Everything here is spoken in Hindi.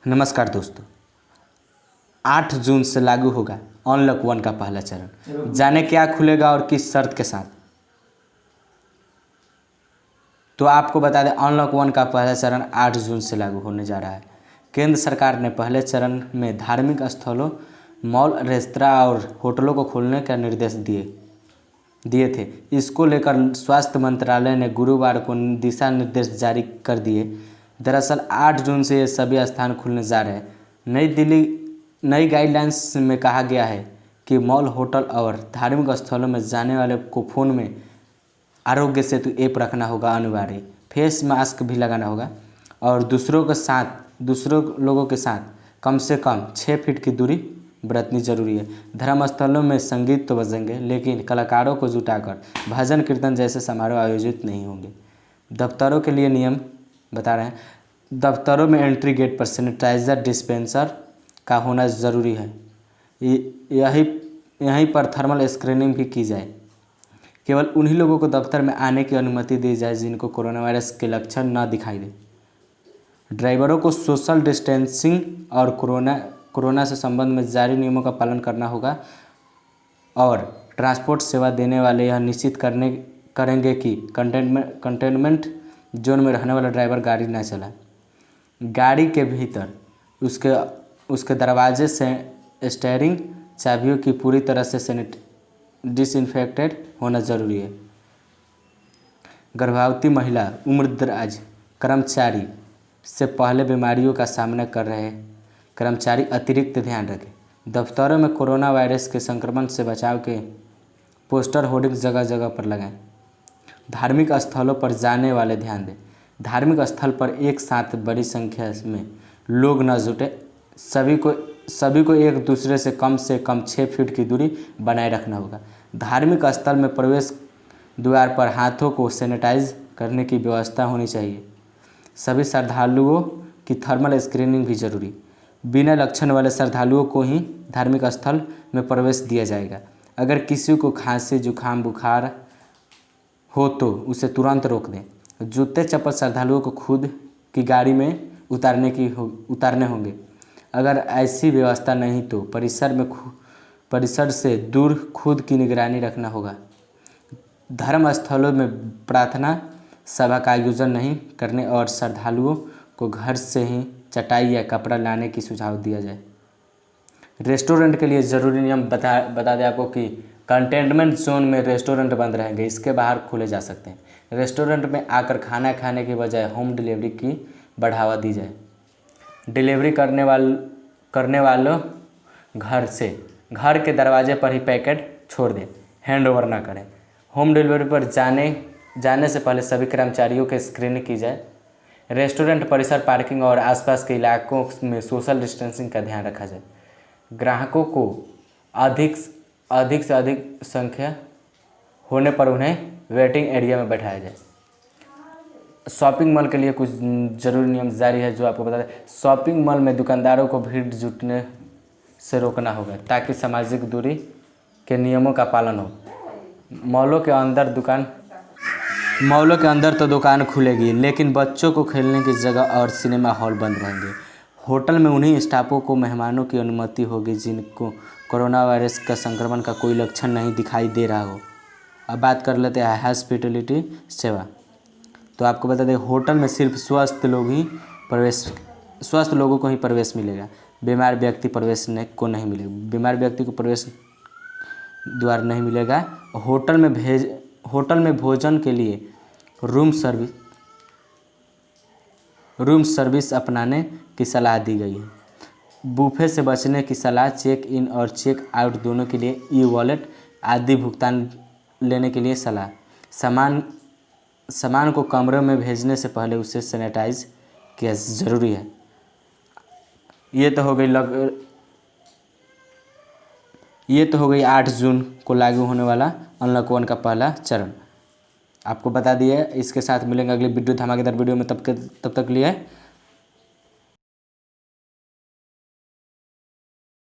नमस्कार दोस्तों। 8 जून से लागू होगा अनलॉक 1 का पहला चरण। जाने क्या खुलेगा और किस शर्त के साथ। तो आपको बता दें, अनलॉक 1 का पहला चरण 8 जून से लागू होने जा रहा है। केंद्र सरकार ने पहले चरण में धार्मिक स्थलों, मॉल, रेस्तरां और होटलों को खोलने का निर्देश दिए थे। इसको लेकर स्वास्थ्य मंत्रालय ने गुरुवार को दिशा निर्देश जारी कर दिए। दरअसल 8 जून से ये सभी स्थान खुलने जा रहे हैं। नई गाइडलाइंस में कहा गया है कि मॉल, होटल और धार्मिक स्थलों में जाने वाले को फ़ोन में आरोग्य सेतु ऐप रखना होगा अनिवार्य, फेस मास्क भी लगाना होगा और दूसरों लोगों के साथ कम से कम 6 फीट की दूरी बरतनी जरूरी है। धर्मस्थलों में संगीत तो बजेंगे, लेकिन कलाकारों को जुटाकर भजन कीर्तन जैसे समारोह आयोजित नहीं होंगे। दफ्तरों के लिए नियम बता रहे हैं। दफ्तरों में एंट्री गेट पर सैनिटाइजर डिस्पेंसर का होना ज़रूरी है। यहीं पर थर्मल स्क्रीनिंग भी की जाए। केवल उन्हीं लोगों को दफ्तर में आने की अनुमति दी जाए जिनको कोरोना वायरस के लक्षण न दिखाई दे। ड्राइवरों को सोशल डिस्टेंसिंग और कोरोना से संबंध में जारी नियमों का पालन करना होगा और ट्रांसपोर्ट सेवा देने वाले यह निश्चित करेंगे कि कंटेनमेंट जोन में रहने वाला ड्राइवर गाड़ी न चलाए। गाड़ी के भीतर उसके दरवाजे से स्टीयरिंग चाबियों की पूरी तरह से डिसइंफेक्टेड होना ज़रूरी है। गर्भवती महिला, उम्रदराज कर्मचारी से पहले बीमारियों का सामना कर रहे कर्मचारी अतिरिक्त ध्यान रखें। दफ्तरों में कोरोना वायरस के संक्रमण से बचाव के पोस्टर होर्डिंग जगह जगह पर लगाएं। धार्मिक स्थलों पर जाने वाले ध्यान दें। धार्मिक स्थल पर एक साथ बड़ी संख्या में लोग न जुटे। सभी को एक दूसरे से कम 6 फीट की दूरी बनाए रखना होगा। धार्मिक स्थल में प्रवेश द्वार पर हाथों को सैनिटाइज करने की व्यवस्था होनी चाहिए। सभी श्रद्धालुओं की थर्मल स्क्रीनिंग भी जरूरी। बिना लक्षण वाले श्रद्धालुओं को ही धार्मिक स्थल में प्रवेश दिया जाएगा। अगर किसी को खांसी, जुकाम, बुखार हो तो उसे तुरंत रोक दें। जूते चप्पल श्रद्धालुओं को खुद की गाड़ी में उतारने होंगे। अगर ऐसी व्यवस्था नहीं तो परिसर से दूर खुद की निगरानी रखना होगा। धर्म स्थलों में प्रार्थना सभा का आयोजन नहीं करने और श्रद्धालुओं को घर से ही चटाई या कपड़ा लाने की सुझाव दिया जाए। रेस्टोरेंट के लिए ज़रूरी नियम बता दें आपको कि कंटेनमेंट जोन में रेस्टोरेंट बंद रहेंगे, इसके बाहर खोले जा सकते हैं। रेस्टोरेंट में आकर खाना खाने के बजाय होम डिलीवरी की बढ़ावा दी जाए। डिलीवरी करने वालों घर के दरवाजे पर ही पैकेट छोड़ दें, हैंड ओवर ना करें। होम डिलीवरी पर जाने से पहले सभी कर्मचारियों की स्क्रीनिंग की जाए। रेस्टोरेंट परिसर, पार्किंग और आसपास के इलाकों में सोशल डिस्टेंसिंग का ध्यान रखा जाए। ग्राहकों को अधिक से अधिक संख्या होने पर उन्हें वेटिंग एरिया में बैठाया जाए। शॉपिंग मॉल के लिए कुछ जरूरी नियम जारी है जो आपको बता दें। शॉपिंग मॉल में दुकानदारों को भीड़ जुटने से रोकना होगा ताकि सामाजिक दूरी के नियमों का पालन हो। मॉलों के अंदर तो दुकान खुलेगी, लेकिन बच्चों को खेलने की जगह और सिनेमा हॉल बंद रहेंगे। होटल में उन्हीं स्टाफों को मेहमानों की अनुमति होगी जिनको कोरोना वायरस का संक्रमण का कोई लक्षण नहीं दिखाई दे रहा हो। अब बात कर लेते हैं हॉस्पिटलिटी सेवा। तो आपको बता दें, होटल में सिर्फ स्वस्थ लोगों को ही प्रवेश मिलेगा। बीमार व्यक्ति को नहीं मिलेगा। बीमार व्यक्ति को प्रवेश द्वार नहीं मिलेगा। होटल में भोजन के लिए रूम सर्विस अपनाने की सलाह दी गई है। बुफे से बचने की सलाह। चेक इन और चेक आउट दोनों के लिए ई-वॉलेट आदि भुगतान लेने के लिए सलाह। सामान को कमरे में भेजने से पहले उसे सैनिटाइज किया ज़रूरी है। ये तो हो गई 8 जून को लागू होने वाला अनलॉक 1 का पहला चरण। आपको बता दिए। इसके साथ मिलेंगे अगली वीडियो, धमाकेदार वीडियो में। तब तक के लिए